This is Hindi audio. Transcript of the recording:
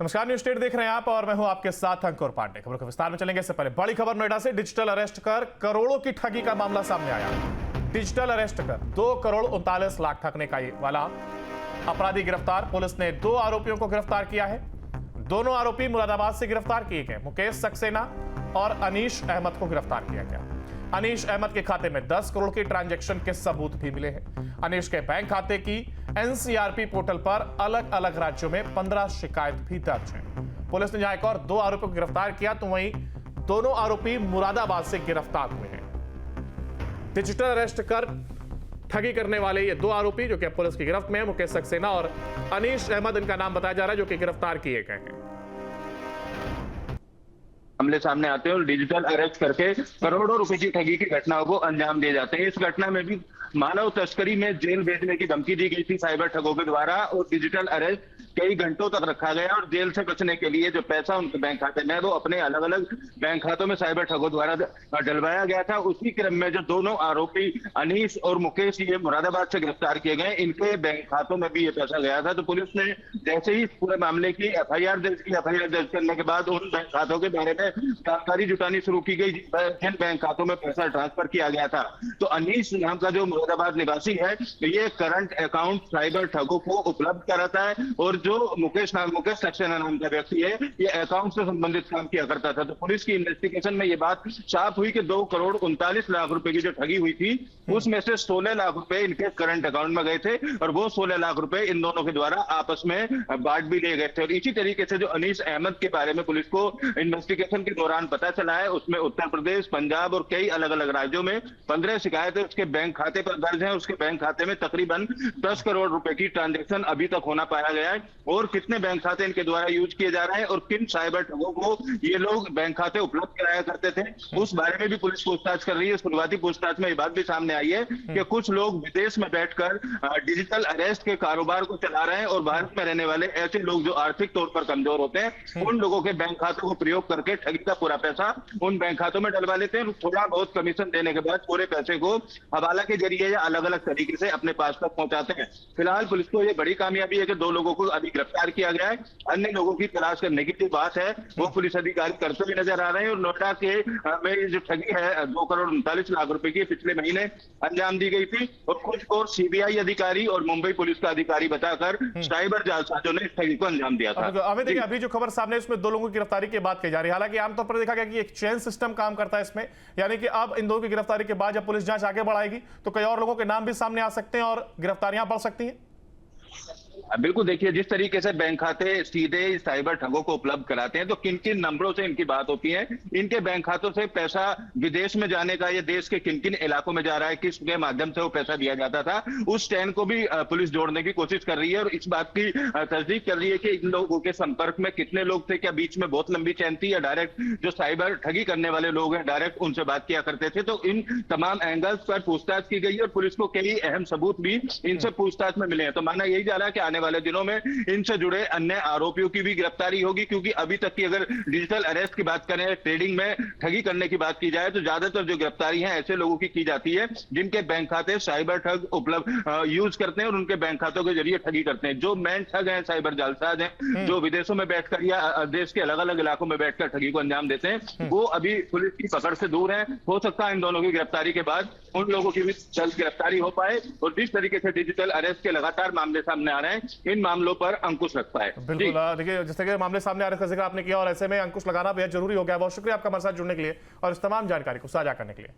नमस्कार, न्यूज स्टेट देख रहे हैं आप और मैं हूं आपके साथ अंकुर पांडे। खबरों के विस्तार में चलेंगे। इससे पहले बड़ी खबर, नोएडा से डिजिटल अरेस्ट कर करोड़ों की ठगी का मामला सामने आया। डिजिटल अरेस्ट कर 2 करोड़ 39 लाख ठगने का वाला अपराधी गिरफ्तार। पुलिस ने 2 आरोपियों को गिरफ्तार किया है। दोनों आरोपी मुरादाबाद से गिरफ्तार किए गए। मुकेश सक्सेना और अनीश अहमद को गिरफ्तार किया गया। अनीश अहमद के खाते में 10 करोड़ के ट्रांजैक्शन के सबूत भी मिले हैं। अनीश के बैंक खाते की एनसीआरपी पोर्टल पर अलग अलग राज्यों में 15 शिकायत भी दर्ज है। पुलिस ने जहां एक और 2 आरोपियों को गिरफ्तार किया, तो वहीं दोनों आरोपी मुरादाबाद से गिरफ्तार हुए हैं। डिजिटल अरेस्ट कर ठगी करने वाले ये 2 आरोपी जो कि पुलिस की गिरफ्त में है, मुकेश सक्सेना और अनीश अहमद इनका नाम बताया जा रहा है, जो कि गिरफ्तार किए गए हैं। मामले सामने आते हैं और डिजिटल अरेस्ट करके करोड़ों रुपए की ठगी की घटनाओं को अंजाम दिए जाते हैं। इस घटना में भी मानव तस्करी में जेल भेजने की धमकी दी गई थी साइबर ठगों के द्वारा, और डिजिटल अरेस्ट कई घंटों तक रखा गया और जेल से बचने के लिए जो पैसा उनके बैंक खाते में है वो अपने अलग अलग बैंक खातों में साइबर ठगों द्वारा डलवाया गया था। उसी क्रम में जो दोनों आरोपी अनीश और मुकेश ये मुरादाबाद से गिरफ्तार किए गए, इनके बैंक खातों में भी ये पैसा गया था। तो पुलिस ने जैसे ही पूरे मामले की एफआईआर दर्ज की, एफआईआर दर्ज करने के बाद उन बैंक खातों के बारे में जानकारी जुटानी शुरू की गई जिन बैंक खातों में पैसा ट्रांसफर किया गया था। तो अनीश नाम का जो मुरादाबाद निवासी है, ये करंट अकाउंट साइबर ठगों को उपलब्ध कराता है, और जो मुकेश सक्सेना नाम का व्यक्ति है, ये अकाउंट से संबंधित काम किया करता था। तो पुलिस की इन्वेस्टिगेशन में ये बात साफ हुई कि 2 करोड़ 39 लाख रुपए की जो ठगी हुई थी, उसमें से 16 लाख रुपए इनके करंट अकाउंट में गए थे, और वो 16 लाख रुपए इन दोनों के द्वारा आपस में बांट भी लिए गए थे। और इसी तरीके से जो अनीश अहमद के बारे में पुलिस को इन्वेस्टिगेशन के दौरान पता चला है, उसमें उत्तर प्रदेश, पंजाब और कई अलग अलग राज्यों में 15 शिकायतें उसके बैंक खाते पर दर्ज हैं। उसके बैंक खाते में तकरीबन 10 करोड़ रुपए की ट्रांजैक्शन अभी तक होना पाया गया है, और कितने बैंक खाते इनके द्वारा यूज किए जा रहे हैं और किन साइबर ठगों को ये लोग बैंक खाते उपलब्ध कराया करते थे, उस बारे में भी पुलिस पूछताछ कर रही है। शुरुआती पूछताछ में ये बात भी सामने आई है कि कुछ लोग विदेश में बैठकर डिजिटल अरेस्ट के कारोबार को चला रहे हैं, और भारत में रहने वाले ऐसे लोग जो आर्थिक तौर पर कमजोर होते हैं, उन लोगों के बैंक खातों को प्रयोग करके ठगी का पूरा पैसा उन बैंक खातों में डलवा लेते हैं। थोड़ा बहुत कमीशन देने के बाद पूरे पैसे को हवाला के जरिए या अलग अलग तरीके से अपने पास तक पहुंचाते हैं। फिलहाल पुलिस को ये बड़ी कामयाबी है कि 2 लोगों को अभी गिरफ्तार किया गया है। अन्य लोगों की तलाश करने की जो बात है वो पुलिस अधिकारी करते हुए नजर आ रहे हैं। और नोएडा के में जो ठगी है 2 करोड़ 39 लाख रुपए की पिछले महीने अंजाम दी गई थी, और कुछ को सीबीआई अधिकारी और मुंबई पुलिस का अधिकारी बताकर साइबर जालसाजों ने इस ठगी को अंजाम दिया था। अभी देखिए, अभी जो खबर सामने इसमें 2 लोगों की गिरफ्तारी की बात की जा रही है। हालांकि आमतौर पर देखा गया कि एक चेन सिस्टम काम करता है इसमें, यानी कि अब इन 2 की गिरफ्तारी के बाद जब पुलिस जांच आगे बढ़ाएगी तो कई और लोगों के नाम भी सामने आ सकते हैं और गिरफ्तारियां बढ़ सकती हैं। बिल्कुल, देखिए जिस तरीके से बैंक खाते सीधे साइबर ठगों को उपलब्ध कराते हैं, तो किन किन नंबरों से इनकी बात होती है, इनके बैंक खातों से पैसा विदेश में जाने का, ये देश के किन किन इलाकों में जा रहा है, किसके माध्यम से वो पैसा दिया जाता था, उस चैन को भी पुलिस जोड़ने की कोशिश कर रही है। और इस बात की तस्दीक कर रही है कि इन लोगों के संपर्क में कितने लोग थे, क्या बीच में बहुत लंबी चैन थी, या डायरेक्ट जो साइबर ठगी करने वाले लोग हैं डायरेक्ट उनसे बात किया करते थे। तो इन तमाम एंगल्स पर पूछताछ की गई है, और पुलिस को कई अहम सबूत भी इनसे पूछताछ में मिले हैं। तो माना यही जा रहा है कि आने वाले दिनों में इनसे जुड़े अन्य आरोपियों की भी गिरफ्तारी होगी, क्योंकि अभी तक की अगर डिजिटल अरेस्ट की बात करें, ट्रेडिंग में ठगी करने की बात की जाए, तो ज्यादातर जो गिरफ्तारी है ऐसे लोगों की जाती है जिनके बैंक खाते साइबर ठग उपलब्ध यूज करते हैं और उनके बैंक खातों के जरिए ठगी करते हैं। जो मेन ठग हैं, साइबर जालसाज हैं, जो विदेशों में बैठकर या देश के अलग अलग इलाकों में बैठकर ठगी को अंजाम देते हैं, वो अभी पुलिस की पकड़ से दूर है। हो सकता है इन दोनों की गिरफ्तारी के बाद उन लोगों की भी जल्द गिरफ्तारी हो पाए, और जिस तरीके से डिजिटल अरेस्ट के लगातार मामले सामने आ रहे हैं, इन मामलों पर अंकुश रख पाए। बिल्कुल, देखिए जिस तरह के मामले सामने आ रहे हैं, जिक्र आपने किया, और ऐसे में अंकुश लगाना बेहद जरूरी हो गया। बहुत शुक्रिया आपका हमारे साथ जुड़ने के लिए और इस तमाम जानकारी को साझा करने के लिए।